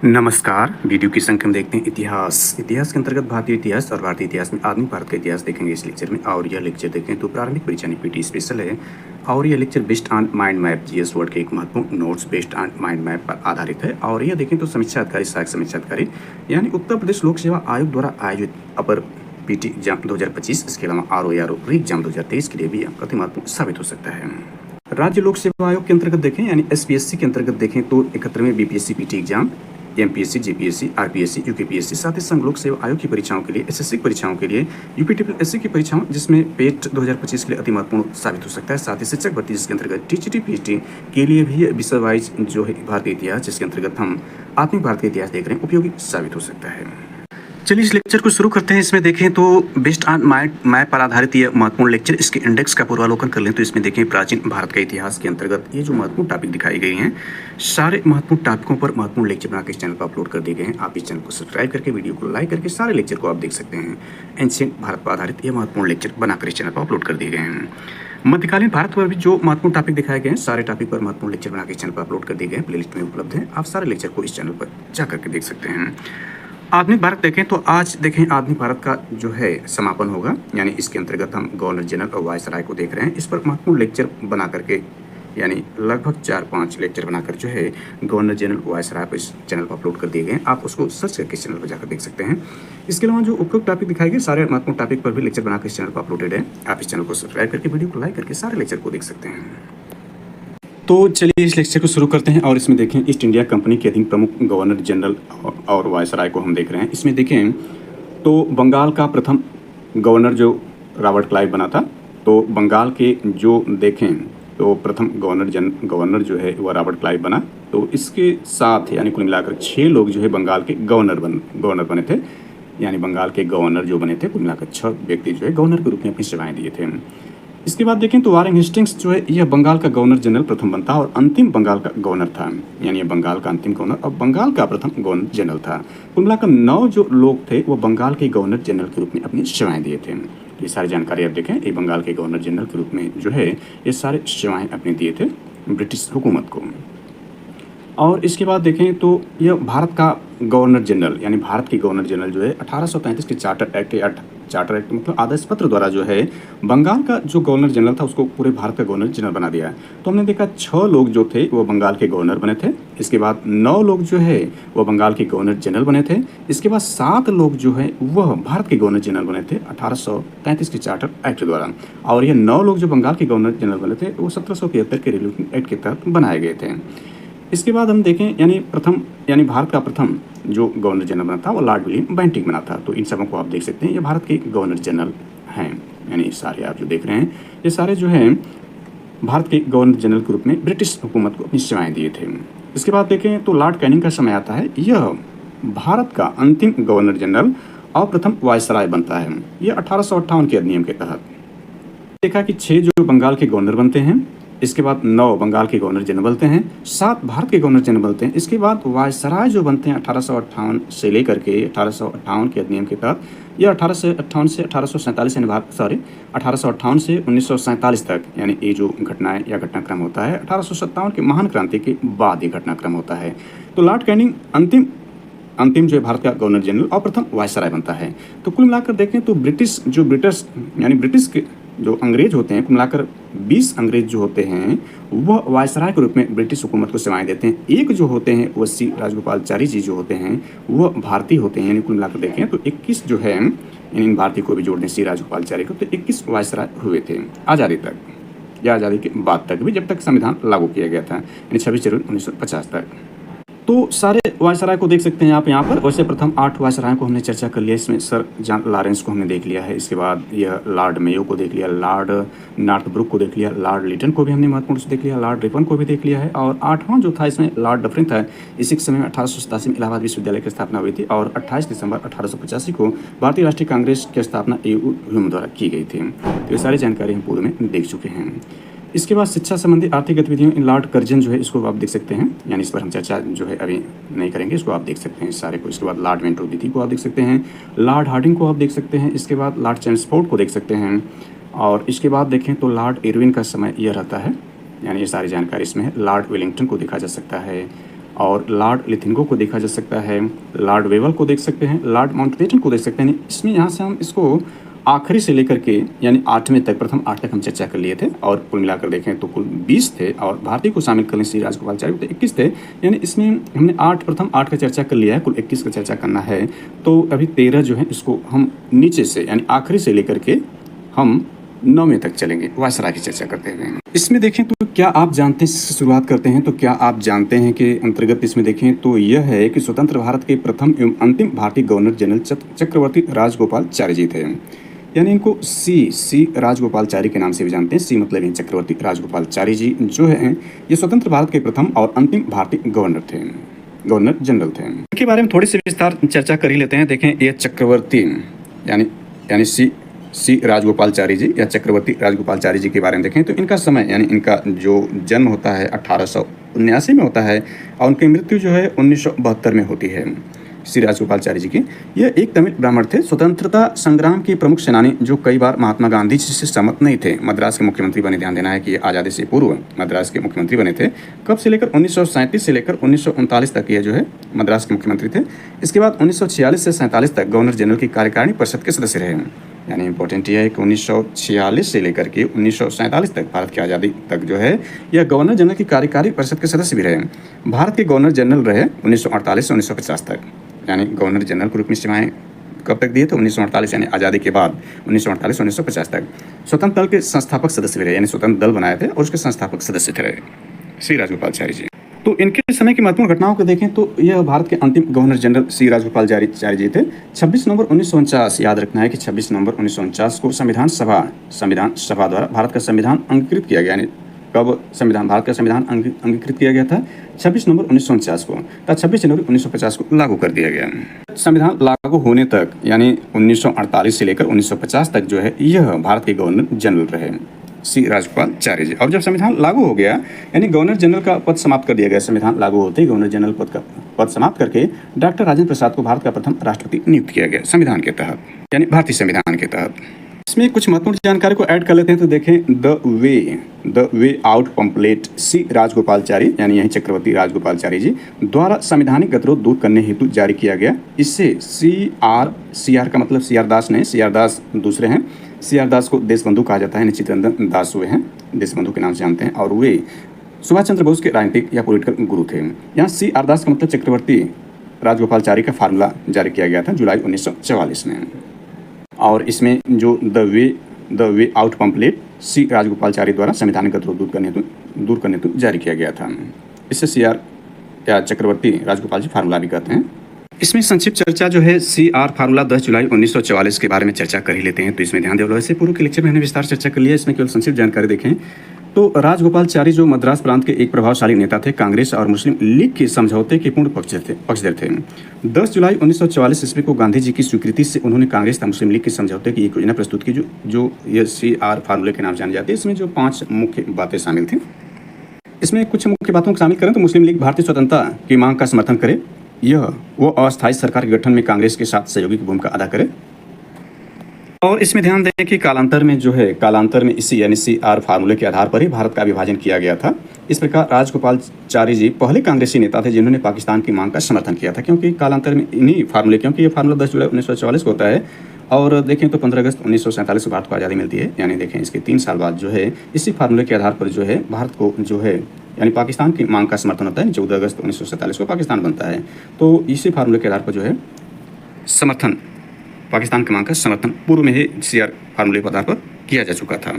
नमस्कार। वीडियो की संख्या में देखते हैं इतिहास के अंतर्गत भारतीय इतिहास और भारतीय इतिहास में आधुनिक भारत का इतिहास देखेंगे इस लेक्चर में। और यह लेक्चर देखें तो प्रारंभिक परीक्षा पीटी स्पेशल है और यह lecture based on mind map GS word के एक महत्वपूर्ण notes based on mind map पर आधारित है। और यह देखें तो समीक्षा अधिकारी सहायक समीक्षा अधिकारी यानी उत्तर प्रदेश लोक सेवा आयोग द्वारा आयोजित अपर पीटी एग्जाम 2025, इसके अलावा आरओ री एग्जाम 2023 के लिए भी अति महत्वपूर्ण साबित हो सकता है। राज्य लोक सेवा आयोग के अंतर्गत देखें यानी एसपीएससी के अंतर्गत देखें तो 71वें BPSC PT exam, MPSC, GPSC, RPSC, UKPSC, साथ ही संघ लोक सेवा आयोग की परीक्षाओं के लिए, एसएससी परीक्षाओं के लिए, यूपीटीपीएससी की परीक्षाओं जिसमें पेट 2025 के लिए अति महत्वपूर्ण साबित हो सकता है। साथ ही शिक्षक भर्ती जिसके अंतर्गत टीजीटी पीएचडी के लिए भी विषय वाइज जो है भारतीय इतिहास जिसके अंतर्गत हम आधुनिक भारत का इतिहास देख रहे हैं उपयोगी साबित हो सकता है। चलिए इस लेक्चर को शुरू करते हैं। इसमें देखें तो बेस्ड ऑन मैप पर आधारित यह महत्वपूर्ण लेक्चर, इसके इंडेक्स का पूर्वावलोकन कर लें तो इसमें देखें प्राचीन भारत का इतिहास के अंतर्गत ये जो महत्वपूर्ण टॉपिक दिखाई गए हैं सारे महत्वपूर्ण टॉपिकों पर महत्वपूर्ण लेक्चर बनाकर इस चैनल पर अपलोड कर दिए गए हैं। आप इस चैनल को सब्सक्राइब करके वीडियो को लाइक करके सारे लेक्चर को आप देख सकते हैं। एंशिएंट भारत पर आधारित यह महत्वपूर्ण लेक्चर बनाकर इस चैनल पर अपलोड कर दिए गए हैं। मध्यकालीन भारत पर भी जो महत्वपूर्ण टॉपिक दिखाए गए हैं सारे टॉपिक पर महत्वपूर्ण लेक्चर बनाकर इस चैनल पर अपलोड कर दिए गए हैं। प्लेलिस्ट में उपलब्ध है, आप सारे लेक्चर को इस चैनल पर जाकर के देख सकते हैं। आधुनिक भारत देखें तो आज देखें आधुनिक भारत का जो है समापन होगा, यानी इसके अंतर्गत हम गवर्नर जनरल और वायसराय को देख रहे हैं। इस पर महत्वपूर्ण लेक्चर बना करके यानी लगभग 4-5 लेक्चर बनाकर जो है गवर्नर जनरल वायसराय पर इस चैनल पर अपलोड कर दिए गए हैं। आप उसको सर्च करके इस चैनल पर जाकर देख सकते हैं। इसके अलावा जो उपयुक्त टॉपिक दिखाए गए सारे महत्वपूर्ण टॉपिक पर भी लेक्चर बनाकर इस चैनल पर अपलोडेड है। आप इस चैनल को सब्सक्राइब करके वीडियो को लाइक करके सारे लेक्चर को देख सकते हैं। तो चलिए इस लेक्चर को शुरू करते हैं और इसमें देखें ईस्ट इंडिया कंपनी के अधीन प्रमुख गवर्नर जनरल और वायसराय को हम देख रहे हैं। इसमें देखें तो बंगाल का प्रथम गवर्नर जो रॉबर्ट क्लाइव बना था, तो बंगाल के जो देखें तो प्रथम गवर्नर जो है वह रॉबर्ट क्लाइव बना। तो इसके साथ यानी कुल मिलाकर 6 लोग जो है बंगाल के गवर्नर बने थे, यानी बंगाल के गवर्नर जो बने थे कुल मिलाकर 6 व्यक्ति जो है गवर्नर के रूप में अपनी सेवाएं दिए थे। इसके बाद देखें तो वारेन हेस्टिंग्स जो है यह बंगाल का गवर्नर जनरल प्रथम बनता और अंतिम बंगाल का गवर्नर था, यानी यह बंगाल का अंतिम गवर्नर और बंगाल का प्रथम गवर्नर जनरल था। कुल मिलाकर 9 जो लोग थे वो बंगाल के गवर्नर जनरल के रूप में अपनी सेवाएं दिए थे। ये सारी जानकारी आप देखें, ये बंगाल के गवर्नर जनरल के रूप में जो है ये सारे सेवाएं अपने दिए थे ब्रिटिश हुकूमत को। और इसके बाद देखें तो यह भारत का गवर्नर जनरल यानी भारत के गवर्नर जनरल जो है 1833 के चार्टर एक्ट मतलब आदर्श पत्र द्वारा जो है बंगाल का जो गवर्नर जनरल था उसको पूरे भारत का गवर्नर जनरल बना दिया। तो हमने देखा 6 लोग जो थे वो बंगाल के गवर्नर बने थे। इसके बाद 9 लोग जो है वो बंगाल के गवर्नर जनरल बने थे। इसके बाद 7 लोग जो है वह भारत के गवर्नर जनरल बने थे 1833 के चार्टर एक्ट द्वारा। और ये 9 लोग जो बंगाल के गवर्नर जनरल बने थे वो 1773 के रिवॉल्यूशन एक्ट के तहत बनाए गए थे। इसके बाद हम देखें यानी भारत का प्रथम जो गवर्नर जनरल बना था वो लॉर्ड विलियम बेंटिंक बना था। तो इन सबों को आप देख सकते हैं, ये भारत के गवर्नर जनरल हैं, यानी सारे आप जो देख रहे हैं ये सारे जो हैं भारत के गवर्नर जनरल के रूप में ब्रिटिश हुकूमत को अपनी सेवाएं दिए थे। इसके बाद देखें तो लॉर्ड कैनिंग का समय आता है, यह भारत का अंतिम गवर्नर जनरल और प्रथम वायसराय बनता है। यह 1858 के अधिनियम के तहत देखा कि 6 जो बंगाल के गवर्नर बनते हैं, इसके बाद 9 बंगाल के गवर्नर जनरल बनते हैं, 7 भारत के गवर्नर जनरल बनते हैं। इसके बाद वायसराय जो बनते हैं 1858 से लेकर के 1858 के अधिनियम के तहत यह 1858 से 1847 यानी 1858 से 1947 तक, यानी ये जो घटनाएं या घटनाक्रम होता है 1857 के महान क्रांति के बाद ये घटनाक्रम होता है। तो लॉर्ड कैनिंग अंतिम जो है भारत का गवर्नर जनरल और प्रथम वायसराय बनता है। तो कुल मिलाकर देखें तो ब्रिटिश के जो अंग्रेज होते हैं कुल मिलाकर 20 अंग्रेज जो होते हैं वह वायसराय के रूप में ब्रिटिश हुकूमत को सेवाएं देते हैं। एक जो होते हैं वह सी राजगोपालचारी जी जो होते हैं वह भारतीय होते हैं, यानी कुल मिलाकर देखें तो 21 जो है इन भारतीय को भी जोड़ दें सी राजगोपालचारी को, तो 21 वायसराय हुए थे आज़ादी तक या आज़ादी के बाद तक भी, जब तक संविधान लागू किया गया था, यानी 26 जनवरी 1950 तक। तो सारे वायसराय को देख सकते हैं आप यहाँ पर। वैसे प्रथम 8 वायसरायों को हमने चर्चा कर लिया, इसमें सर जॉन लॉरेंस को हमने देख लिया है। इसके बाद यह लॉर्ड मेयो को देख लिया, लॉर्ड नॉर्थब्रुक को देख लिया, लॉर्ड लिटन को भी हमने महत्वपूर्ण से देख लिया, लॉर्ड रिपन को भी देख लिया है। और 8वां जो था इसमें लॉर्ड डफरिन था। इसी समय में 1887 में इलाहाबाद विश्वविद्यालय की स्थापना हुई थी और 28 दिसंबर 1885 को भारतीय राष्ट्रीय कांग्रेस की स्थापना AU द्वारा की गई थी। तो ये सारी जानकारी हम पूर्व में देख चुके हैं। इसके बाद शिक्षा संबंधी आर्थिक गतिविधियों इन लॉर्ड कर्जन जो है इसको आप देख सकते हैं, यानी इस पर हम चर्चा जो है अभी नहीं करेंगे, इसको आप देख सकते हैं सारे को। इसके बाद लॉर्ड वेंट्रोविथी को आप देख सकते हैं, लॉर्ड हार्डिंग को आप देख सकते हैं, इसके बाद लॉर्ड चैम्सफोर्ड को देख सकते हैं। और इसके बाद देखें तो लॉर्ड इरविन का समय यह रहता है, यानी ये सारी जानकारी इसमें है। लॉर्ड वेलिंगटन को देखा जा सकता है, और लॉर्ड लिथिंगो को देखा जा सकता है, लॉर्ड वेवल को देख सकते हैं, लॉर्ड माउंटबेटन को देख सकते हैं। इसमें यहाँ से हम इसको आखिरी से लेकर के यानी 8वें तक, प्रथम 8 तक हम चर्चा कर लिए थे और कुल मिलाकर देखें तो कुल 20 थे और भारतीय को शामिल कर लें श्री राजगोपालाचारी तो 21 थे। यानी इसमें हमने प्रथम 8 का चर्चा कर लिया है, कुल 21 का चर्चा करना है। तो अभी 13 जो है इसको हम नीचे से यानी आखिरी से लेकर के हम 9वें तक चलेंगे, वायसराय की चर्चा करते हुए। इसमें देखें तो क्या आप जानते हैं, शुरुआत करते हैं तो क्या आप जानते हैं कि अंतर्गत इसमें देखें तो यह है कि स्वतंत्र भारत के प्रथम एवं अंतिम भारतीय गवर्नर जनरल चक्रवर्ती राजगोपालाचारी जी थे। यानी इनको सी राजगोपालाचारी के नाम से भी जानते हैं। सी मतलब इन चक्रवर्ती राजगोपालाचारी जी जो है ये स्वतंत्र भारत के प्रथम और अंतिम भारतीय गवर्नर जनरल थे। इनके बारे में थोड़ी सी विस्तार चर्चा कर ही लेते हैं। देखें ये चक्रवर्ती यानी सी राजगोपालाचारी जी या चक्रवर्ती राजगोपालाचारी जी के बारे में देखें तो इनका समय यानी इनका जो जन्म होता है 1879 में होता है और उनकी मृत्यु जो है 1972 में होती है। श्री राजगोपालाचारी जी की यह एक तमिल ब्राह्मण थे, स्वतंत्रता संग्राम के प्रमुख सेनानी जो कई बार महात्मा गांधी जी से सहमत नहीं थे। मद्रास के मुख्यमंत्री बने, ध्यान देना है कि आज़ादी से पूर्व मद्रास के मुख्यमंत्री बने थे। कब से लेकर 1937 से लेकर 1939 तक ये जो है मद्रास के मुख्यमंत्री थे। इसके बाद 1946 से 47 तक गवर्नर जनरल की कार्यकारिणी परिषद के सदस्य रहे। यानी इंपॉर्टेंट यह है कि 1946 से लेकर के 1947 तक भारत की आज़ादी तक जो है यह गवर्नर जनरल की कार्यकारी परिषद के सदस्य भी रहे। भारत के गवर्नर जनरल रहे 1948 से 1950 तक। यानी गवर्नर जनरल के रूप में सेवाएं कब तक दिए थे? 1948 यानी आज़ादी के बाद 1948 1950 तक। स्वतंत्र दल के संस्थापक सदस्य भी रहे, यानी स्वतंत्र दल बनाए थे और उसके संस्थापक सदस्य थे श्री राजगोपालाचारी जी। तो इनके समय की महत्वपूर्ण घटनाओं को देखें तो यह भारत के अंतिम गवर्नर जनरल श्री राजगोपालाचारी जी थे। 26 नवंबर 1949, याद रखना है कि 26 नवंबर 1949 को संविधान सभा द्वारा भारत का संविधान अंगीकृत किया गया। यानी कब भारत का संविधान अंगीकृत किया गया था? 26 नवंबर 1949 को, तथा 26 जनवरी 1950 को लागू कर दिया गया। संविधान लागू होने तक यानी 1948 से लेकर 1950 तक जो है यह भारत के गवर्नर जनरल रहे श्री राजगोपालाचारी जी। और जब संविधान लागू हो गया यानी गवर्नर जनरल का पद समाप्त कर दिया गया। संविधान लागू होते ही गवर्नर जनरल पद समाप्त करके डॉक्टर राजेंद्र प्रसाद को भारत का प्रथम राष्ट्रपति नियुक्त किया गया संविधान के तहत, यानी भारतीय संविधान के तहत। इसमें कुछ महत्वपूर्ण जानकारी को ऐड कर लेते हैं तो देखें द वे आउट पम्पलेट सी राजगोपालाचारी यानी यही चक्रवर्ती राजगोपालाचारी जी द्वारा संवैधानिक गतिरोध दूर करने हेतु जारी किया गया। इससे सी आर का मतलब सी आर दास नहीं, सी आर दास दूसरे हैं। सी आर दास को देशबंधु कहा जाता है, निश्चित रंजन दास हुए हैं, देशबंधु के नाम से जानते हैं। और वे सुभाष चंद्र बोस के राजनीतिक या पॉलिटिकल गुरु थे। यहाँ सी आर दास का मतलब चक्रवर्ती राजगोपालाचारी का फार्मूला जारी किया गया था जुलाई 1944 में। और इसमें जो द वे आउट पम्पलेट सी राजगोपालाचारी द्वारा संवैधानिक गतिरोध दूर करने हेतु जारी किया गया था। इससे सी आर या चक्रवर्ती राजगोपाल जी फार्मूला भी कहते हैं। इसमें संक्षिप्त चर्चा जो है सी आर फार्मूला 10 जुलाई 1944 के बारे में चर्चा कर ही लेते हैं। तो इसमें ध्यान दें, वैसे पूर्व के लेक्चर में हमने विस्तार चर्चा कर लिया, इसमें केवल संक्षिप्त जानकारी देखें तो राजगोपालाचारी जो मद्रास प्रांत के एक प्रभावशाली नेता थे, कांग्रेस और मुस्लिम लीग के समझौते के पूर्ण पक्षधर थे। 10 जुलाई 1944 ईस्वी को गांधी जी की स्वीकृति से उन्होंने कांग्रेस और मुस्लिम लीग के समझौते की एक योजना प्रस्तुत की जो ये सी आर फार्मूले के नाम जानी जाती है। इसमें जो 5 मुख्य बातें शामिल थी, इसमें कुछ मुख्य बातों को शामिल करें तो मुस्लिम लीग भारतीय स्वतंत्रता की मांग का समर्थन करे, यह वो अस्थायी सरकार के गठन में कांग्रेस के साथ सहयोगी की भूमिका अदा करे। और इसमें ध्यान दें कि कालांतर में इसी यानी सी आर फार्मूले के आधार पर ही भारत का विभाजन किया गया था। इस प्रकार राजगोपालाचारी जी पहले कांग्रेसी नेता थे जिन्होंने पाकिस्तान की मांग का समर्थन किया था, क्योंकि कालांतर में इन्हीं फार्मूले, क्योंकि ये फार्मूला 10 जुलाई 1944 को होता है और देखें तो 15 अगस्त 1947 को भारत को आज़ादी मिलती है। यानी देखें इसके 3 साल बाद जो है इसी फार्मूले के आधार पर जो है भारत को जो है यानी पाकिस्तान की मांग का समर्थन होता है। 14 अगस्त 1947 को पाकिस्तान बनता है, तो इसी फार्मूले के आधार पर जो है समर्थन, पाकिस्तान की मांग का समर्थन पूर्व में ही सी आर फार्मूले के आधार पर किया जा चुका था।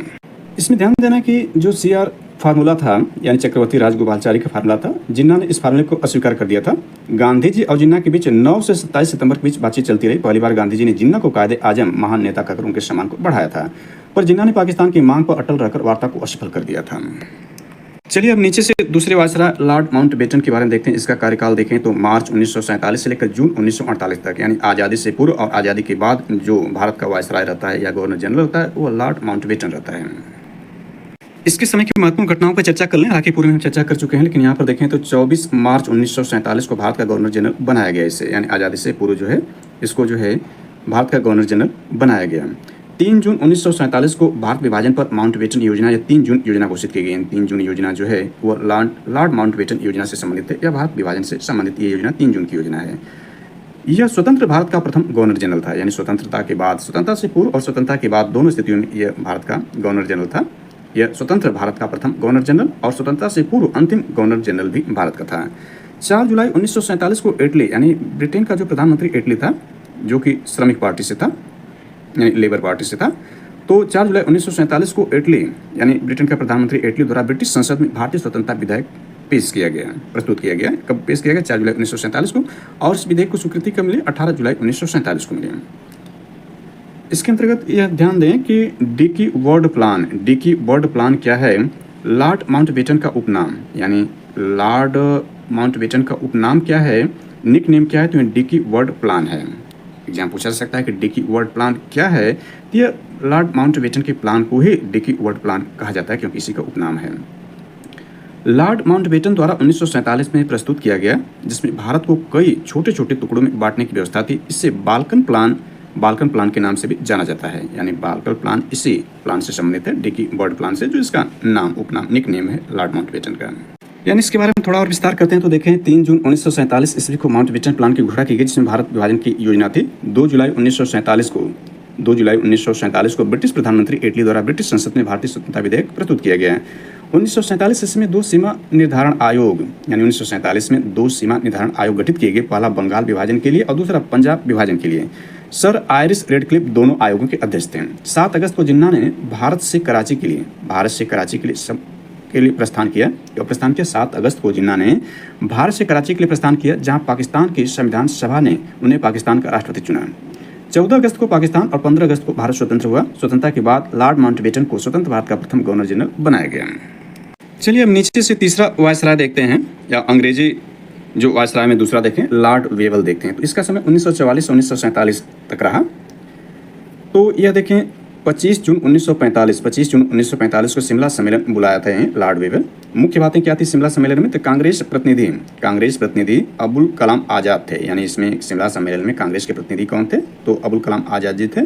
इसमें ध्यान देना कि जो सी आर फार्मूला था यानी चक्रवर्ती राजगोपालाचारी का फार्मूला था, जिन्ना ने इस फार्मूले को अस्वीकार कर दिया था। गांधी जी और जिन्ना के बीच 9 से 27 सितंबर के बीच बातचीत चलती रही। पहली बार गांधी जी ने जिन्ना को कायदे आजम महान नेता कहकर उनके सम्मान को बढ़ाया था, पर जिन्ना ने पाकिस्तान की मांग पर अटल रहकर वार्ता को असफल कर दिया था। चलिए अब नीचे से दूसरे वायसराय लॉर्ड माउंटबेटन के बारे में देखते हैं। इसका कार्यकाल देखें तो मार्च 1947 से लेकर जून 1948 तक, यानी आज़ादी से पूर्व और आज़ादी के बाद जो भारत का वायसराय रहता है या गवर्नर जनरल रहता है वो लॉर्ड माउंटबेटन रहता है। इसके समय की महत्वपूर्ण घटनाओं पर चर्चा कर लें। हालांकि पूर्व में हम चर्चा कर चुके हैं, लेकिन यहाँ पर देखें तो 24 मार्च 1947 को भारत का गवर्नर जनरल बनाया गया। इससे यानी आज़ादी से पूर्व जो है इसको जो है भारत का गवर्नर जनरल बनाया गया। 3 जून 1947 को भारत विभाजन पर माउंटबेटन योजना या 3 जून योजना घोषित की गई। 3 जून योजना जो है वो लॉर्ड माउंटबेटन योजना से संबंधित है या भारत विभाजन से संबंधित ये योजना 3 जून की योजना है। यह स्वतंत्र भारत का प्रथम गवर्नर जनरल था, यानी स्वतंत्रता के बाद, स्वतंत्रता से पूर्व और स्वतंत्रता के बाद दोनों स्थितियों में यह भारत का गवर्नर जनरल था। यह स्वतंत्र भारत का प्रथम गवर्नर जनरल और स्वतंत्रता से पूर्व अंतिम गवर्नर जनरल भी भारत का था। 4 जुलाई 1947 को इटली यानी ब्रिटेन का जो प्रधानमंत्री इटली था, जो कि श्रमिक पार्टी से था यानी लेबर पार्टी से था, तो 4 जुलाई 1947 को इटली यानी ब्रिटेन का प्रधानमंत्री इटली द्वारा ब्रिटिश संसद में भारतीय स्वतंत्रता विधेयक प्रस्तुत किया गया। कब पेश किया गया? 4 जुलाई 1947 को। और इस विधेयक को स्वीकृति कब मिली? 18 जुलाई 1947 को मिली। इसके अंतर्गत यह ध्यान दें कि डिकी वर्ड प्लान क्या है? लॉर्ड माउंटबेटन का उपनाम, यानी लॉर्ड माउंटबेटन का उपनाम क्या है, निक नेम क्या है? तो डिकी वर्ड प्लान है। एग्जाम पूछा जा सकता है कि डिकी वर्ड प्लान क्या है? तो यह लॉर्ड माउंटबेटन के प्लान को ही डिकी वर्ड प्लान कहा जाता है क्योंकि इसी का उपनाम है। लॉर्ड माउंटबेटन द्वारा 1947 में प्रस्तुत किया गया, जिसमें भारत को कई छोटे छोटे टुकड़ों में बांटने की व्यवस्था थी। इससे बाल्कन प्लान के नाम से भी जाना जाता है, यानी बाल्कन प्लान इसी प्लान से संबंधित है, डिकी वर्ड प्लान से, जो इसका उपनाम निक नेम है लॉर्ड माउंटबेटन का। यानी इसके बारे में थोड़ा और विस्तार करते हैं तो देखें, 3 जून 1947 ईस्वी को माउंटबेटन प्लान की घोषणा की गई, जिसमें भारत विभाजन की योजना थी। 2 जुलाई 1947 को ब्रिटिश प्रधानमंत्री इटली द्वारा ब्रिटिश संसद में भारतीय स्वतंत्रता विधेयक प्रस्तुत किया गया। 1947 ईस्वी में 2 सीमा निर्धारण आयोग, यानी 1947 में 2 सीमा निर्धारण आयोग गठित किए गए, पहला बंगाल विभाजन के लिए और दूसरा पंजाब विभाजन के लिए। सर आयरिस रेडक्लिफ दोनों आयोगों के अध्यक्ष थे। 7 अगस्त को जिन्ना ने भारत से कराची के लिए प्रस्थान किया। 7 अगस्त को जिन्ना ने भारत से कराची के लिए प्रस्थान किया, जहां पाकिस्तान की संविधान सभा ने उन्हें पाकिस्तान का राष्ट्रपति चुना। 14 अगस्त को पाकिस्तान और 15 अगस्त को भारत स्वतंत्र हुआ। स्वतंत्रता के बाद लॉर्ड माउंटबेटन को स्वतंत्र भारत का प्रथम गवर्नर जनरल बनाया गया। चलिए अब नीचे से तीसरा वायसराय देखते हैं, या अंग्रेजी जो वायसराय में दूसरा देखें, लॉर्ड वेवल देखते हैं। तो इसका समय 1944 से 1947 तक रहा। तो यह देखें, 25 जून 1945 को शिमला सम्मेलन बुलाया था लॉर्ड वेवल। मुख्य बातें क्या थी शिमला सम्मेलन में? तो कांग्रेस प्रतिनिधि अबुल कलाम आज़ाद थे, यानी इसमें शिमला सम्मेलन में कांग्रेस के प्रतिनिधि कौन थे? तो अबुल कलाम आज़ाद जी थे।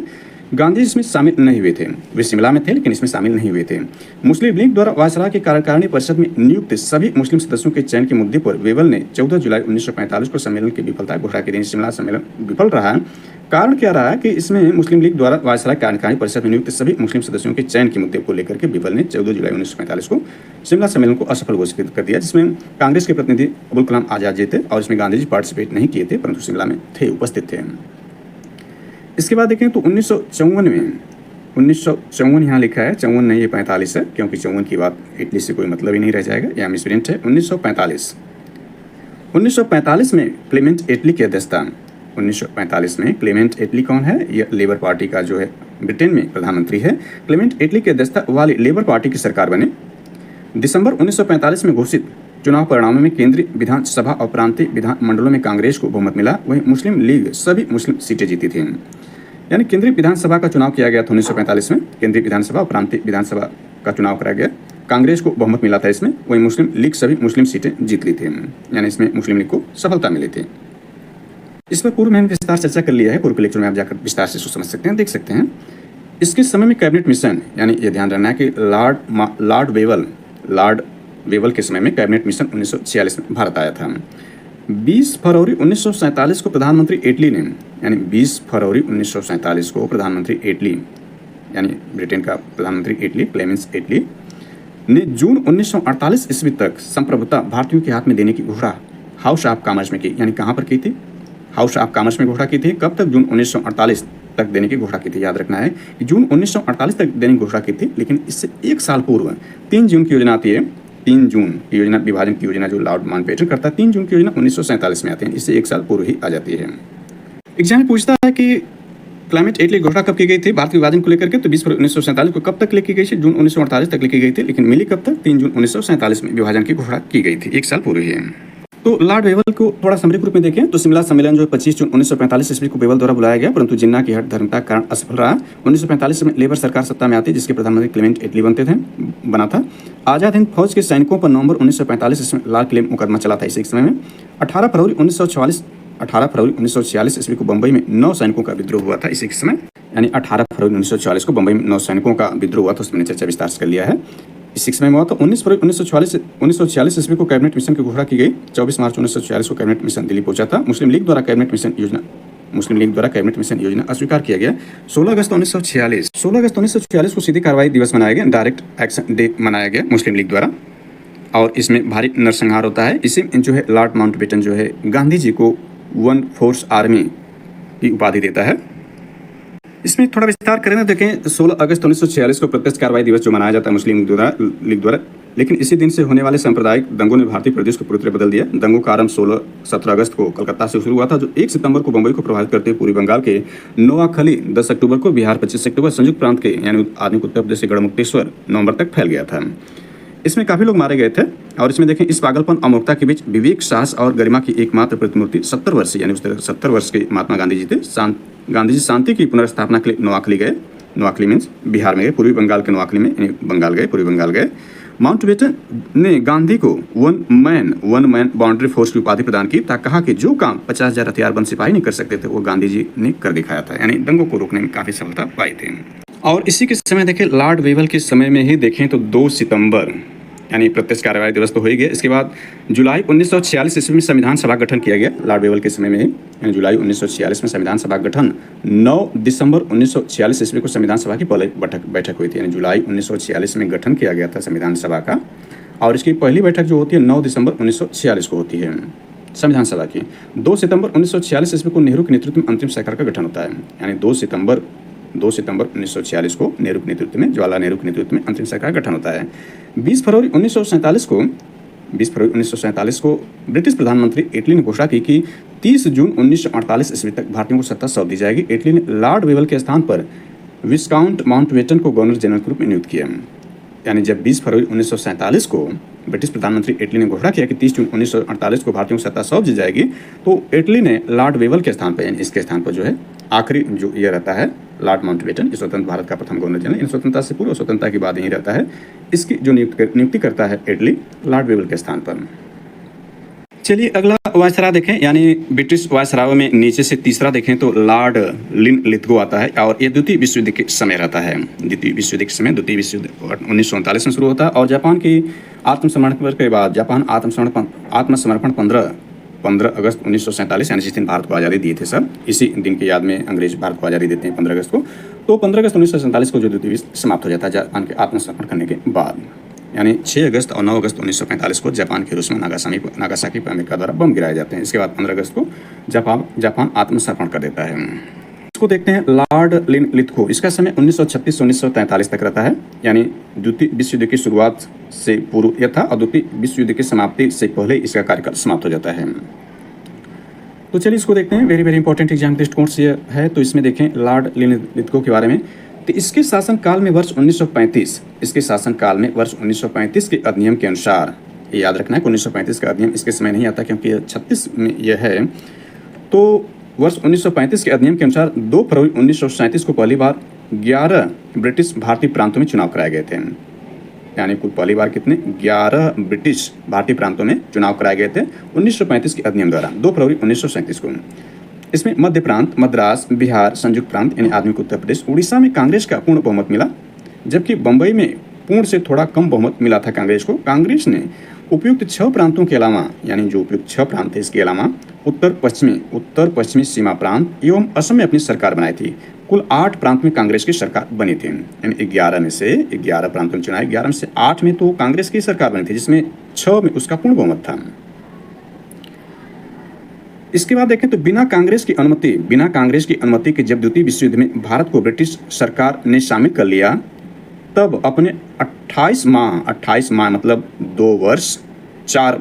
गांधी इसमें शामिल नहीं हुए थे, वे शिमला में थे लेकिन इसमें शामिल नहीं हुए थे। मुस्लिम लीग द्वारा वायसराय के कार्यकारिणी परिषद में नियुक्त सभी मुस्लिम सदस्यों के चयन के मुद्दे पर वेवल ने 14 जुलाई 1945 को सम्मेलन की विफलता घोषणा की थी। शिमला सम्मेलन विफल रहा। कारण क्या रहा कि इसमें मुस्लिम लीग द्वारा वायसराय कार्यकारिणी परिषद में नियुक्त सभी मुस्लिम सदस्यों के चयन के मुद्दे को लेकर के वेवल ने 14 जुलाई 1945 को शिमला सम्मेलन को असफल घोषित कर दिया, जिसमें कांग्रेस के प्रतिनिधि अबुल कलाम आज़ाद जी थे और इसमें गांधी जी पार्टिसिपेट नहीं किए थे, परंतु शिमला में थे, उपस्थित थे। इसके बाद देखें तो 1954 यहाँ लिखा है, 54 नहीं, ये 45 है, क्योंकि 54 की बात इटली से कोई मतलब ही नहीं रह जाएगा, यह मिसप्रिंट है। 1945 में क्लेमेंट एटली की अध्यक्षता। 1945 में क्लेमेंट एटली कौन है? यह लेबर पार्टी का जो है ब्रिटेन में प्रधानमंत्री है। क्लेमेंट एटली की अध्यक्षता वाली लेबर पार्टी की सरकार बने। दिसंबर 1945 में घोषित चुनाव परिणामों में केंद्रीय विधानसभा और प्रांतीय विधान मंडलों में कांग्रेस को बहुमत मिला, वहीं मुस्लिम लीग सभी मुस्लिम सीटें जीती थी। यानी केंद्रीय विधानसभा का चुनाव किया गया था 1945 में, केंद्रीय विधानसभा और प्रांतीय विधानसभा का चुनाव कराया गया, कांग्रेस को बहुमत मिला था इसमें, वहीं मुस्लिम लीग सभी मुस्लिम सीटें जीत ली थी, यानी इसमें मुस्लिम लीग को सफलता मिली थी। इस पर पूर्व में विस्तार चर्चा कर लिया है, पूर्व के लेक्चर में आप जाकर विस्तार से समझ सकते हैं, देख सकते हैं। इसके समय में कैबिनेट मिशन, यानी ये ध्यान रखना है कि लॉर्ड वेवल के समय में कैबिनेट मिशन 1946 में भारत आया था। 20 फरवरी 1947 को प्रधानमंत्री एटली ने, यानी 20 फरवरी 1947 को प्रधानमंत्री एटली, यानी ब्रिटेन का प्रधानमंत्री एटली, क्लेमेंस एटली ने जून 1948 ईस्वी तक संप्रभुता भारतीयों के हाथ में देने की घोषणा हाउस ऑफ कॉमर्स में की। यानी कहाँ पर की थी? हाउस ऑफ कॉमर्स में घोषणा की थी। कब तक? जून 1948 तक देने की घोषणा की थी। याद रखना है कि जून 1948 तक देने की घोषणा की थी, लेकिन इससे 1 साल पूर्व 3 जून की योजना आती है। 3 जून की योजना, विभाजन की योजना जो लॉर्ड माउंटबेटन करता है, 3 जून की योजना 1947 में आती है, इससे 1 साल पूर्व ही आ जाती है। एग्जाम पूछता है कि क्लेमेंट एटली की घोषणा कब की गई थी भारत विभाजन को लेकर के? तो 20 फरवरी 1947 को। कब तक लिखी गई थी? जून 1948 तक लिखी गई थी, लेकिन मिली कब तक? 3 जून 1947 में विभाजन की घोषणा की गई थी, 1 साल पूर्व ही है। तो लॉर्ड वेवल को थोड़ा समरी रूप में देखें तो शिमला सम्मेलन जो 25 जून 1945 ईस्वी को वेवल द्वारा बुलाया गया, परंतु जिन्ना की हट धर्मता के कारण असफल रहा। 1945 में लेबर सरकार सत्ता में आती, जिसके प्रधानमंत्री क्लेमेंट एटली बना था। आजाद हिंद फौज के सैनिकों पर नवंबर 1945 ईस्वी में लाल किले में मुकदमा चला था इसी समय में। 18 फरवरी 1946 ईस्वी को बंबई में 9 सैनिकों का विद्रोह हुआ था इसी समय। यानी 18 फरवरी 1944 को बम्बई में नौसैनिकों का विद्रोह हुआ था, उसमें चर्चा विस्तार से कर लिया है। इस 6 मई में हुआ था। 19 फरवरी 1946 ईस्वी को कैबिनेट मिशन की घोषणा की गई। 24 मार्च 1946 को कैबिनेट मिशन दिल्ली पहुंचा था। मुस्लिम लीग द्वारा कैबिनेट मिशन योजना अस्वीकार किया गया। 16 अगस्त 1946 को सीधी कार्रवाई दिवस मनाया गया, डायरेक्ट एक्शन डे मनाया गया मुस्लिम लीग द्वारा, और इसमें भारी नरसंहार होता है। इसी जो है लॉर्ड माउंटबेटन जो है गांधी जी को वन फोर्स आर्मी की उपाधि देता है। इसमें थोड़ा विस्तार करें ना, देखें 16 अगस्त 1946 को प्रत्यक्ष कार्रवाई दिवस जो मनाया जाता है मुस्लिम लीग द्वारा, लेकिन इसी दिन से होने वाले सांप्रदायिक दंगों ने भारतीय प्रदेश को पूरी तरह बदल दिया। दंगों का आरंभ 17 अगस्त को कलकत्ता से शुरू हुआ था, जो 1 सितंबर को बंबई को प्रभावित करते हुए पूर्वी बंगाल के नोआखली, 10 अक्टूबर को बिहार, 25 अक्टूबर संयुक्त प्रांत के यानी आधुनिक उत्तर प्रदेश के गढ़मुक्तेश्वर नवंबर तक फैल गया था। इसमें काफ़ी लोग मारे गए थे। और इसमें देखें, इस पागलपन अमूर्खता के बीच विवेक, साहस और गरिमा की एकमात्र प्रतिमूर्ति 70 वर्ष यानी उस तरह 70 वर्ष के महात्मा गांधी जी थे। गांधी जी शांति की पुनर्स्थापना के लिए नोआखली गए। नोआखली मीन्स बिहार में गए, पूर्वी बंगाल के नोआखली में बंगाल गए, पूर्वी बंगाल गए। माउंटबेटन ने गांधी को वन मैन बाउंड्री फोर्स की उपाधि प्रदान की, ताकि कहा कि जो काम 50,000 हथियारबंद सिपाही नहीं कर सकते थे वो गांधी जी ने कर दिखाया था, यानी दंगों को रोकने में काफ़ी सफलता पाई थी। और इसी के समय देखें, लॉर्ड वेवल के समय में ही देखें तो 2 सितंबर यानी प्रत्यक्ष कार्रवाई दिवस तो हो ही गया। इसके बाद जुलाई 1946 ईस्वी में संविधान सभा गठन किया गया लॉर्ड वेवल के समय में ही, यानी जुलाई 1946 में संविधान सभा गठन। 9 दिसंबर 1946 ईस्वी को संविधान सभा की पहली बैठक हुई थी, यानी जुलाई 1946 में गठन किया गया था संविधान सभा का। और इसकी पहली बैठक जो होती है 9 दिसंबर 1946 को होती है संविधान सभा की। 2 सितंबर 1946 ईस्वी को नेहरू के नेतृत्व में अंतिम सरकार का गठन होता है, यानी 2 सितंबर 1946 को नेहरू के नेतृत्व में, जवाहरलाल नेहरू के नेतृत्व में अंतिम सरकार का गठन होता है। 20 फरवरी 1947 को ब्रिटिश प्रधानमंत्री इटली ने घोषणा की कि 30 जून 1948 ईस्वी तक भारतीयों को सत्ता सौंप दी जाएगी। इटली ने लॉर्ड वेवल के स्थान पर विस्काउंट माउंटबेटन को गवर्नर जनरल के रूप में नियुक्त किया। यानी जब 20 फरवरी 1947 को ब्रिटिश प्रधानमंत्री इटली ने घोषणा किया कि 30 जून 1948 को भारतीयों को सत्ता सौंप दी जाएगी, तो इटली ने लॉर्ड वेवल के स्थान पर, यानी इसके स्थान पर जो है आखिरी जो ये रहता है लॉर्ड माउंटबेटन, स्वतंत्र भारत का प्रथम गवर्नर जनरल, इन स्वतंत्रता से पूर्व स्वतंत्रता के बाद यही रहता है, इसकी जो नियुक्ति करता है इटली लॉर्ड वेवल के स्थान पर। चलिए अगला वायसराय देखें, यानी ब्रिटिश वायसराय में नीचे से तीसरा देखें तो लॉर्ड लिनलिथगो आता है, और ये द्वितीय विश्व युद्ध के समय रहता है। द्वितीय विश्व युद्ध के समय, द्वितीय विश्व युद्ध 1939 में शुरू होता है, और जापान की आत्मसमर्पण के बाद जापान आत्मसमर्पण 15 अगस्त 1947 यानी जिस दिन भारत को आज़ादी दिए थे सब, इसी दिन की याद में अंग्रेज भारत को आज़ादी देते हैं 15 अगस्त को। तो 15 अगस्त 1947 को जो द्वितीय विश्व समाप्त हो जाता है जापान के आत्मसमर्पण करने के बाद, यानी 6 अगस्त और 9 अगस्त 1945 को जापान के रूस में नागासाकी पर अमेरिका द्वारा बम गिराए जाते हैं। इसके बाद 15 अगस्त को जापान आत्मसमर्पण कर देता है। इसको देखते हैं लॉर्ड लिनलिथगो, इसका समय 1936 से 1943 तक रहता है, यानी द्वितीय विश्व युद्ध की शुरुआत से पूर्व यह था, और द्वितीय विश्व युद्ध की समाप्ति से पहले इसका कार्यकाल समाप्त हो जाता है। तो चलिए इसको देखते हैं, वेरी इंपॉर्टेंट एग्जाम दृष्टिकोण से है। तो इसमें देखें लॉर्ड लिनलिथगो के बारे में, तो इसके शासनकाल में वर्ष 1935 के अधिनियम के अनुसार, ये याद रखना है कि 1935 का अधिनियम इसके समय नहीं आता क्योंकि 36 में यह है। तो वर्ष 1935 के अधिनियम के अनुसार 2 फरवरी 1937 को पहली बार 11 ब्रिटिश भारतीय प्रांतों में चुनाव कराए गए थे, यानी कुल पहली बार कितने 11 ब्रिटिश भारतीय प्रांतों में चुनाव कराए गए थे 1935 के अधिनियम द्वारा 2 फरवरी 1937 को। इसमें मध्य प्रांत, मद्रास, बिहार, संयुक्त प्रांत यानी आधुनिक उत्तर प्रदेश, उड़ीसा में कांग्रेस का पूर्ण बहुमत मिला, जबकि बंबई में पूर्ण से थोड़ा कम बहुमत मिला था कांग्रेस को। कांग्रेस ने उपयुक्त 6 प्रांतों के अलावा, यानी जो उपयुक्त 6 प्रांत थे इसके अलावा उत्तर पश्चिमी सीमा प्रांत एवं असम में अपनी सरकार बनाई थी। कुल 8 प्रांत में कांग्रेस की सरकार बनी थी, यानी 11 में से 11 प्रांतों में चुनाव, 11 में से 8 में तो कांग्रेस की सरकार बनी थी, जिसमें 6 में उसका पूर्ण बहुमत था। इसके बाद देखें तो बिना कांग्रेस की अनुमति के जब द्वितीय विश्व युद्ध में भारत को ब्रिटिश सरकार ने शामिल कर लिया, तब अपने 28 माह मतलब 2 वर्ष 4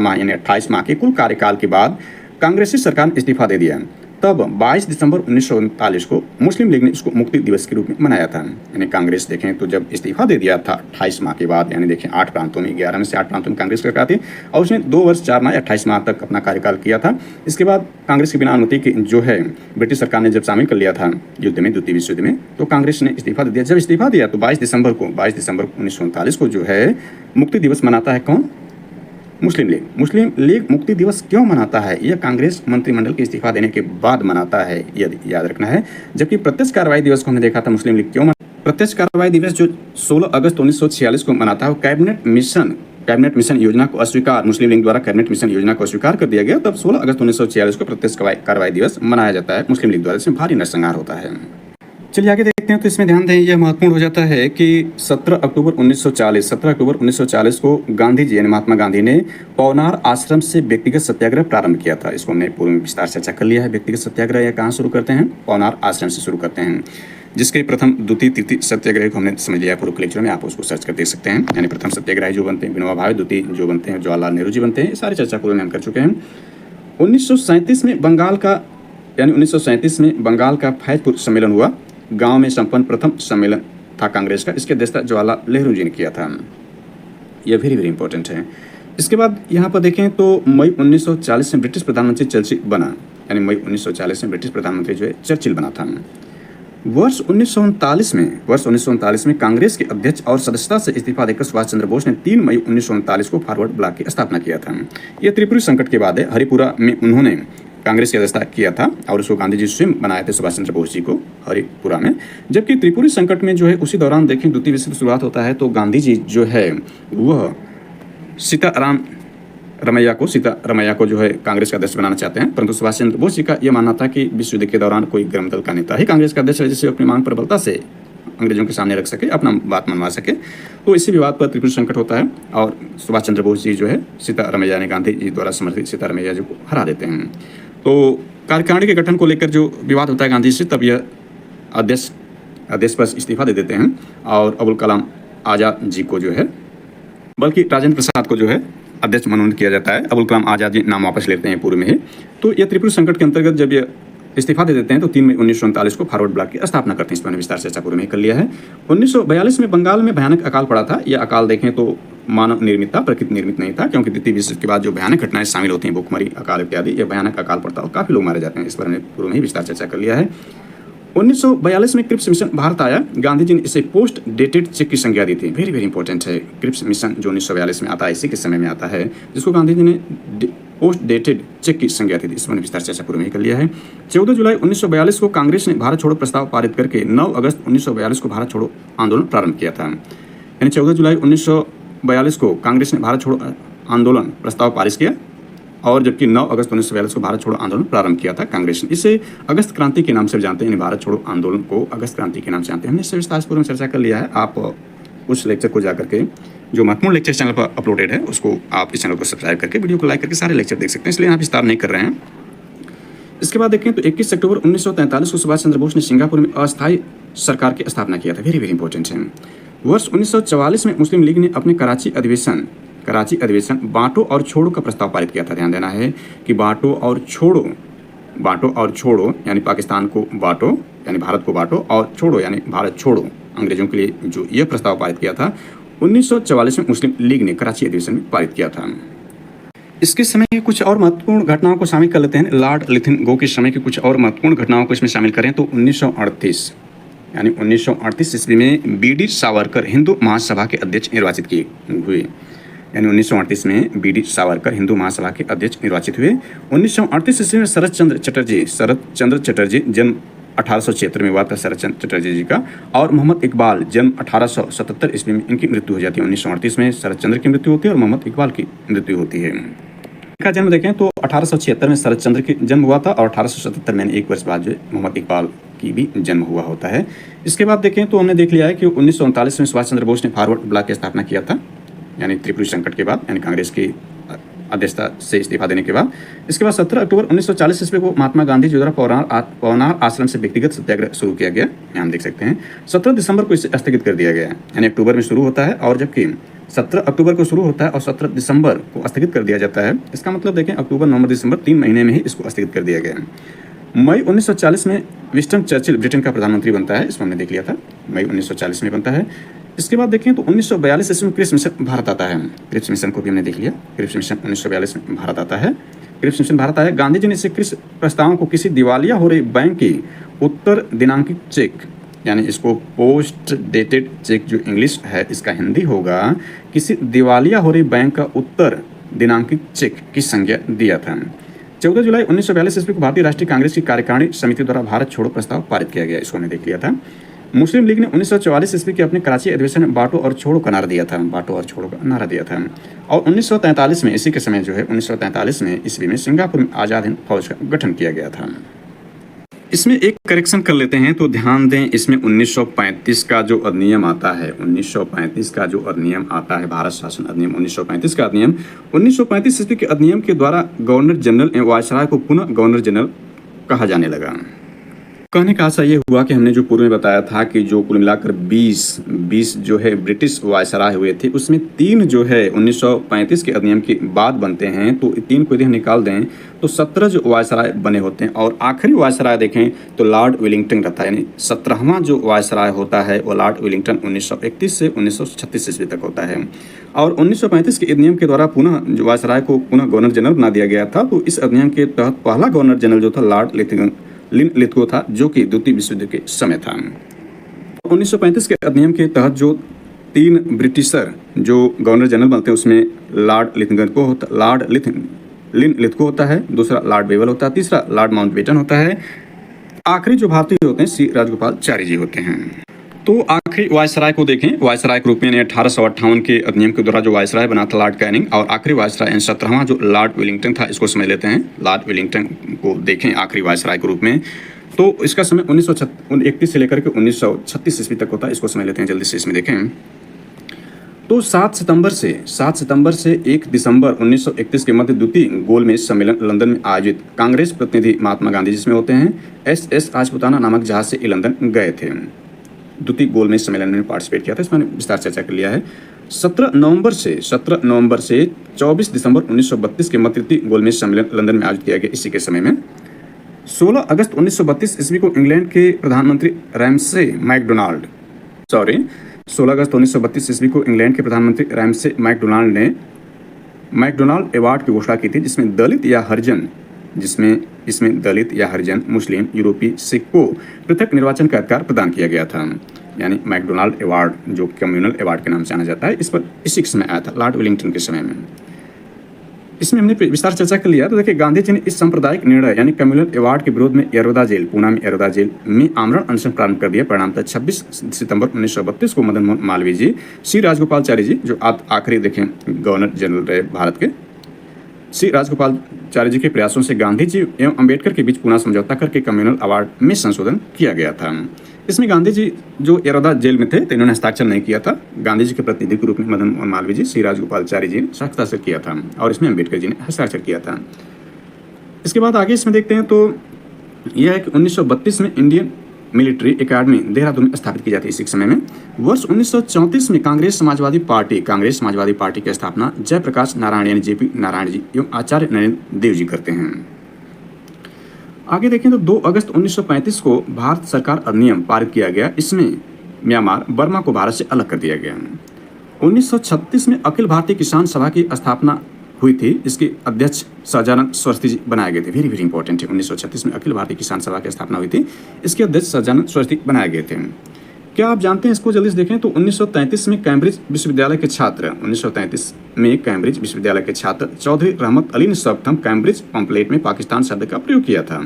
माह यानी 28 माह के कुल कार्यकाल के बाद कांग्रेसी सरकार ने इस्तीफा दे दिया। तब 22 दिसंबर 1939 को मुस्लिम लीग ने इसको मुक्ति दिवस के रूप में मनाया था। यानी कांग्रेस देखें तो जब इस्तीफा दे दिया था 28 माह के बाद, यानी देखें 8 प्रांतों में 11 में से 8 प्रांतों में कांग्रेस सरकार थी, और उसने 2 वर्ष 4 माह 28 माह तक अपना कार्यकाल किया था। इसके बाद कांग्रेस के बिना अनुमति के जो है ब्रिटिश सरकार ने जब शामिल कर लिया था युद्ध में, द्वितीय विश्व युद्ध में, तो कांग्रेस ने इस्तीफा दे दिया। जब इस्तीफा दिया तो 22 दिसंबर 1939 को जो है मुक्ति दिवस मनाता है कौन? मुस्लिम लीग मुक्ति दिवस क्यों मनाता है? यह कांग्रेस मंत्रिमंडल के इस्तीफा देने के बाद मनाता है, यह याद रखना है। जबकि प्रत्यक्ष कार्रवाई दिवस को हमने देखा था मुस्लिम लीग क्यों प्रत्यक्ष कार्रवाई दिवस जो 16 अगस्त 1946 को मनाता है, वो कैबिनेट मिशन योजना को अस्वीकार, मुस्लिम लीग द्वारा कैबिनेट मिशन योजना को अस्वीकार कर दिया गया, तब 16 अगस्त 1946 को प्रत्यक्ष कार्रवाई दिवस मनाया जाता है मुस्लिम लीग द्वारा। इसमें भारी नरसंहार होता है। चलिए आगे देखते हैं। तो इसमें ध्यान दें, यह महत्वपूर्ण हो जाता है कि 17 अक्टूबर 1940 को गांधी जी यानी महात्मा गांधी ने पवनार आश्रम से व्यक्तिगत सत्याग्रह प्रारंभ किया था। इसको हमने पूर्व में विस्तार से चर्चा कर लिया है। व्यक्तिगत सत्याग्रह यह कहाँ शुरू करते हैं? पवनार आश्रम से शुरू करते हैं, जिसके प्रथम, द्वितीय, तृतीय सत्याग्रह को हमने समझ लिया है पूर्व लेक्चर में, आप उसको सर्च कर देख सकते हैं। यानी प्रथम सत्याग्रही जो बनते हैं विनोबा भावे, द्वितीय जो बनते हैं जवाहरलाल नेहरू जी बनते हैं। सारी चर्चा पूर्व में हम कर चुके हैं। 1937 में बंगाल का फैजपुर सम्मेलन हुआ। गांव में संपन्न प्रथम सम्मेलन था कांग्रेस का। इसकी अध्यक्षता जवाहरलाल नेहरू जी ने किया था। यह वेरी वेरी इंपॉर्टेंट है। इसके बाद यहाँ पर देखें तो मई 1940 में ब्रिटिश प्रधानमंत्री चर्चिल बना, यानी मई 1940 में ब्रिटिश प्रधानमंत्री जो है चर्चिल बना था। वर्ष 1939 में कांग्रेस के अध्यक्ष और सदस्यता से इस्तीफा देकर सुभाष चंद्र बोस ने 3 मई 1939 को फॉरवर्ड ब्लॉक की स्थापना किया था। यह त्रिपुरी संकट के बाद है। हरिपुरा में उन्होंने कांग्रेस की अध्यक्षता किया था और उसको गांधी जी स्वयं बनाए थे, सुभाष चंद्र बोस जी को, हरिपुरा में। जबकि त्रिपुरी संकट में जो है उसी दौरान देखें द्वितीय विश्व की शुरुआत होता है, तो गांधी जी जो है वह सीतारमैया को जो है कांग्रेस का अध्यक्ष बनाना चाहते हैं, परंतु सुभाष चंद्र बोस जी का यह मानना था कि विश्व युद्ध के दौरान कोई गर्म दल का नेता ही कांग्रेस का अध्यक्ष है, जिसे अपनी मांग प्रबलता से अंग्रेजों के सामने रख सके, अपना बात मनवा सके। तो इसी विवाद पर त्रिपुरी संकट होता है और सुभाष चंद्र बोस जी जो है सीतारमैया ने गांधी जी द्वारा समर्थित सीतारमैया जी को हरा देते हैं। तो कार्यकारिणी के गठन को लेकर जो विवाद होता है गांधी से, तब यह अध्यक्ष पर इस्तीफा दे देते हैं और अबुल कलाम आज़ाद जी को जो है, बल्कि राजेंद्र प्रसाद को जो है अध्यक्ष मनोनीत किया जाता है। अबुल कलाम आज़ाद जी नाम वापस लेते हैं पूर्व में ही। तो यह त्रिपुरी संकट के अंतर्गत जब यह इस्तीफा दे देते हैं तो 3 मई 1939 को फॉरवर्ड ब्लॉक की स्थापना करते हैं। इस पर विस्तार से चर्चा पूर्व में कर लिया है। 1942 में बंगाल में भयानक अकाल पड़ा था। यह अकाल देखें तो मानव निर्मित था, प्रकृति निर्मित नहीं था, क्योंकि द्वितीय विश्व के बाद जो भयानक घटनाएं शामिल होती हैं, भूखमरी, अकाल इत्यादि, यह भयानक अकाल पड़ता है और काफी लोग मारे जाते हैं। इस पर हमने पूर्व में ही विस्तार चर्चा कर लिया है। 1942 में क्रिप्स मिशन भारत आया। गांधी जी ने इसे पोस्ट डेटेड चेक की संज्ञा दी थी। वेरी वेरी इंपॉर्टेंट है। क्रिप्स मिशन जो 1942 में आता है, इसी के समय में आता है, जिसको गांधी जी ने पोस्ट डेटेड चेक की संज्ञा दी थी। इस पर विस्तार चर्चा पूर्व में कर लिया है। 14 जुलाई 1942 को कांग्रेस ने भारत छोड़ो प्रस्ताव पारित करके 9 अगस्त 1942 को भारत छोड़ो आंदोलन प्रारंभ किया था। यानी 14 जुलाई 1942 को कांग्रेस ने भारत छोड़ो आंदोलन प्रस्ताव पारित किया और जबकि 9 अगस्त 1942 को भारत छोड़ो आंदोलन प्रारंभ किया था कांग्रेस ने। इसे अगस्त क्रांति के नाम से जानते हैं। भारत छोड़ो आंदोलन को अगस्त क्रांति के नाम से जानते हैं। हमने इससे विस्तार पूर्व में चर्चा कर लिया है। आप उस लेक्चर को जाकर के, जो महत्वपूर्ण लेक्चर चैनल पर अपलोडेड है, उसको आप इस चैनल को सब्सक्राइब करके, वीडियो को लाइक करके सारे लेक्चर देख सकते हैं, इसलिए यहाँ विस्तार नहीं कर रहे हैं। इसके बाद देखें तो 21 अक्टूबर 1943 को सुभाष चंद्र बोस ने सिंगापुर में अस्थायी सरकार की स्थापना किया था। वेरी वेरी इंपॉर्टेंट है। वर्ष 1944 में मुस्लिम लीग ने अपने कराची अधिवेशन बांटो और छोड़ो का प्रस्ताव पारित किया था। ध्यान देना है कि बांटो और छोड़ो यानी पाकिस्तान को बांटो यानी भारत को बांटो, और छोड़ो यानी भारत छोड़ो अंग्रेजों के लिए जो यह प्रस्ताव पारित किया था 1944 में मुस्लिम लीग ने कराची अधिवेशन में पारित किया था। इसके समय की कुछ और महत्वपूर्ण घटनाओं को शामिल कर लेते हैं। लॉर्ड लिथिनगो के समय की कुछ और महत्वपूर्ण घटनाओं को इसमें शामिल करें तो 1938 ईस्वी में बी डी सावरकर हिंदू महासभा के अध्यक्ष निर्वाचित किए हुए। यानी 1938 में बी डी सावरकर हिंदू महासभा के अध्यक्ष निर्वाचित हुए। 1938 ईस्वी में शरद चंद्र चटर्जी जन्म 1876 में हुआ था शरद चंद्र चटर्जी जी का, और मोहम्मद इकबाल जन्म 1877 ईस्वी में इनकी मृत्यु हो जाती है। 1938 में शरद चंद्र की मृत्यु होती है और मोहम्मद इकबाल की मृत्यु होती है। इनका जन्म देखें तो 1876 में शरद चंद्र की जन्म हुआ था और 1877 में एक वर्ष बाद जो मोहम्मद इकबाल की भी जन्म हुआ होता है। इसके बाद देखें तो हमने देख लिया है कि 1939 में सुभाष चंद्र बोस ने फॉरवर्ड ब्लॉक की स्थापना किया था, यानी त्रिपुरी संकट के बाद, यानी कांग्रेस की अध्यक्षता से इस्तीफा देने के बाद। इसके बाद 17 अक्टूबर 1940 ईस्वी को महात्मा गांधी जी द्वारा पवनार आश्रम से व्यक्तिगत सत्याग्रह शुरू किया गया। यहाँ हम देख सकते हैं 17 दिसंबर को इसे स्थगित कर दिया गया, यानी अक्टूबर में शुरू होता है और जबकि 17 अक्टूबर को शुरू होता है और 17 दिसंबर को स्थगित कर दिया जाता है। इसका मतलब देखें अक्टूबर, नवंबर, दिसंबर 3 महीने में ही इसको स्थगित कर दिया गया। मई 1940 में विंस्टन चर्चिल ब्रिटेन का प्रधानमंत्री बनता है। इसमें हमने देख लिया था, मई 1940 में बनता है। इसके बाद देखें तो 1942 ईस्वी में क्रिप्स मिशन भारत आता है। क्रिप्स मिशन को भी हमने देख लिया। क्रिप्स मिशन 1942 में भारत आता है। क्रिप्स मिशन भारत आया। गांधी जी ने इसे क्रिप्स प्रस्तावों को किसी दिवालिया हो रही बैंक की उत्तर दिनांकित चेक, यानी इसको पोस्ट डेटेड चेक जो इंग्लिश है इसका हिंदी होगा, किसी दिवालिया हो रही बैंक का उत्तर दिनांकित चेक की संज्ञा दिया था। 14 जुलाई 1942 ईस्वी को भारतीय राष्ट्रीय कांग्रेस की कार्यकारिणी समिति द्वारा भारत छोड़ो प्रस्ताव पारित किया गया, इसको हमने देख लिया था। मुस्लिम लीग ने 1944 ईस्वी के अपने कराची अधिवेशन में बांटो और छोड़ो का नारा दिया था, बांटो और छोड़ो का नारा दिया था। और 1943 में इसी के समय जो है 1943 में ईस्वी में सिंगापुर में आज़ाद हिंद फौज का गठन किया गया था। इसमें एक करेक्शन कर लेते हैं, तो ध्यान दें, इसमें 1935 का जो अधिनियम आता है, 1935 का जो अधिनियम आता है, भारत शासन अधिनियम 1935 का अधिनियम, 1935 ईस्वी के अधिनियम के द्वारा गवर्नर जनरल एवं वायसराय को पुनः गवर्नर जनरल कहा जाने लगा। कहने का आशा ये हुआ कि हमने जो पूर्व में बताया था कि जो कुल मिलाकर 20 जो है ब्रिटिश वायसराय हुए थे, उसमें 3 जो है 1935 के अधिनियम के बाद बनते हैं, तो 3 को यदि हम निकाल दें तो 17 जो वायसराय बने होते हैं। और आखिरी वायसराय देखें तो लॉर्ड वेलिंगटन रहता है, यानी 17वां जो वायसराय होता है वो लॉर्ड वेलिंगटन 1931 से 1936 ईस्वी तक होता है। और 1935 के अधिनियम के द्वारा पुनः जो वायसराय को पुनः गवर्नर जनरल बना दिया गया था। तो इस अधिनियम के तहत पहला गवर्नर जनरल जो था लॉर्ड लिथगो था, जो कि द्वितीय विश्व युद्ध के समय था। 1935 के अधिनियम के तहत जो 3 ब्रिटिशर जो गवर्नर जनरल बनते हैं उसमें लॉर्ड लिथगो होता है, दूसरा लॉर्ड बेवल होता है, तीसरा लॉर्ड माउंटबेटन होता है, आखिरी जो भारतीय होते हैं सी राजगोपालाचारी जी होते हैं। तो आखिरी वायसराय को देखें, वायसराय के रूप में 1858 के अधिनियम के द्वारा जो वायसराय बना था लॉर्ड कैनिंग, और आखिरी वायसराय 17वां जो लॉर्ड वेलिंगटन था, इसको समझ लेते हैं। लॉर्ड वेलिंगटन को देखें आखिरी वायसराय के रूप में, तो इसका समय 1931 से लेकर के 1936 ईस्वी तक होता है, इसको समझ लेते हैं जल्दी से। इसमें देखें तो 7 सितंबर से 1 दिसंबर 1931 के मध्य द्वितीय गोलमेज सम्मेलन लंदन में आयोजित कांग्रेस प्रतिनिधि महात्मा गांधी जिसमें होते हैं SS राजपुताना नामक जहाज से लंदन गए थे। द्वितीय गोलमेज सम्मेलन में पार्टिसिपेट किया था, इसमें विस्तार चर्चा कर लिया है। 17 नवंबर से 24 दिसंबर 1932 के मध्य द्वितीय गोलमेज सम्मेलन लंदन में आयोजित किया गया। इसी के समय में 16 अगस्त 1932 ईस्वी को इंग्लैंड के प्रधानमंत्री रैमसे मैकडोनाल्ड ने मैकडोनाल्ड अवार्ड की घोषणा की थी, जिसमें दलित या हरिजन मुस्लिम यूरोपीय सिख को पृथक निर्वाचन का अधिकार प्रदान किया गया था। यानी मैकडोनाल्ड अवार्ड जो कम्युनल अवार्ड के नाम से जाना जाता है, इस पर इसी समय आया था लॉर्ड वेलिंगटन के समय में। इसमें हमने विस्तार चर्चा कर लिया। तो देखिए गांधी जी ने इस सांप्रदायिक निर्णय यानी कम्युनल अवार्ड के विरोध में पूना में यरोदा जेल में आमरण अनशन प्रारंभ कर दिया। परिणामतः 26 सितंबर 1932 को मदन मोहन मालवीय जी, सी राजगोपालाचारी जी जो आखिरी देखें गवर्नर जनरल रहे भारत के, सी राजगोपालाचारी जी के प्रयासों से गांधी जी एवं अम्बेडकर के बीच पुनः समझौता करके कम्युनल अवार्ड में संशोधन किया गया था। इसमें गांधी जी जो यरोदा जेल में थे तो इन्होंने हस्ताक्षर नहीं किया था। गांधी जी के प्रतिनिधि के रूप में मदन मोहन मालवीय जी, सी राजगोपालाचारी जी ने हस्ताक्षर किया था और इसमें अम्बेडकर जी ने हस्ताक्षर किया था। इसके बाद आगे इसमें देखते हैं तो यह है कि 1932 में इंडियन मिलिट्री एकेडमी देहरादून में स्थापित की जाती है। इसी समय में वर्ष 1934 में कांग्रेस समाजवादी पार्टी की स्थापना जयप्रकाश नारायण यानी JP नारायण जी एवं आचार्य नरेंद्र देव जी करते हैं। आगे देखें तो 2 अगस्त 1935 को भारत सरकार अधिनियम पारित किया गया। इसमें म्यांमार बर्मा को भारत से अलग कर दिया गया। 1936 में अखिल भारतीय किसान सभा की स्थापना हुई थी। इसके अध्यक्ष सहजानंद सरस्वती जी बनाए गए थे। वेरी वेरी इंपॉर्टेंट है। 1936 में अखिल भारतीय किसान सभा की स्थापना हुई थी। इसके अध्यक्ष सहजानंद सरस्वती बनाए गए थे। क्या आप जानते हैं, इसको जल्दी से देखें तो 1933 में कैम्ब्रिज विश्वविद्यालय के छात्र चौधरी रहमत अली ने सर्वप्रथम कैम्ब्रिज पम्पलेट में पाकिस्तान शब्द का प्रयोग किया था।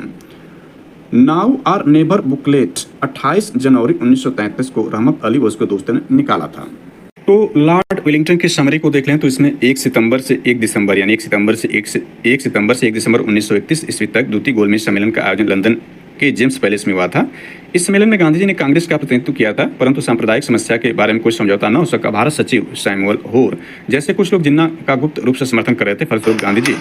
नाउ आर नेबर बुकलेट 28 जनवरी 1933 को रहमत अली व उसके दोस्तों ने निकाला था। तो लॉर्ड वेलिंगटन के समरी को देख लें तो इसमें 1 सितंबर से 1 दिसंबर 1931 ईस्वी तक द्वितीय गोलमेज सम्मेलन का आयोजन लंदन के जेम्स पैलेस में हुआ था। इस सम्मेलन में गांधी जी ने कांग्रेस का प्रतिनिधित्व किया था, परंतु सांप्रदायिक समस्या के बारे में कोई समझौता न हो सका। भारत सचिव सैमुअल होर जैसे कुछ लोग जिन्ना का गुप्त रूप से समर्थन कर रहे थे। फलस्वरूप गांधी जी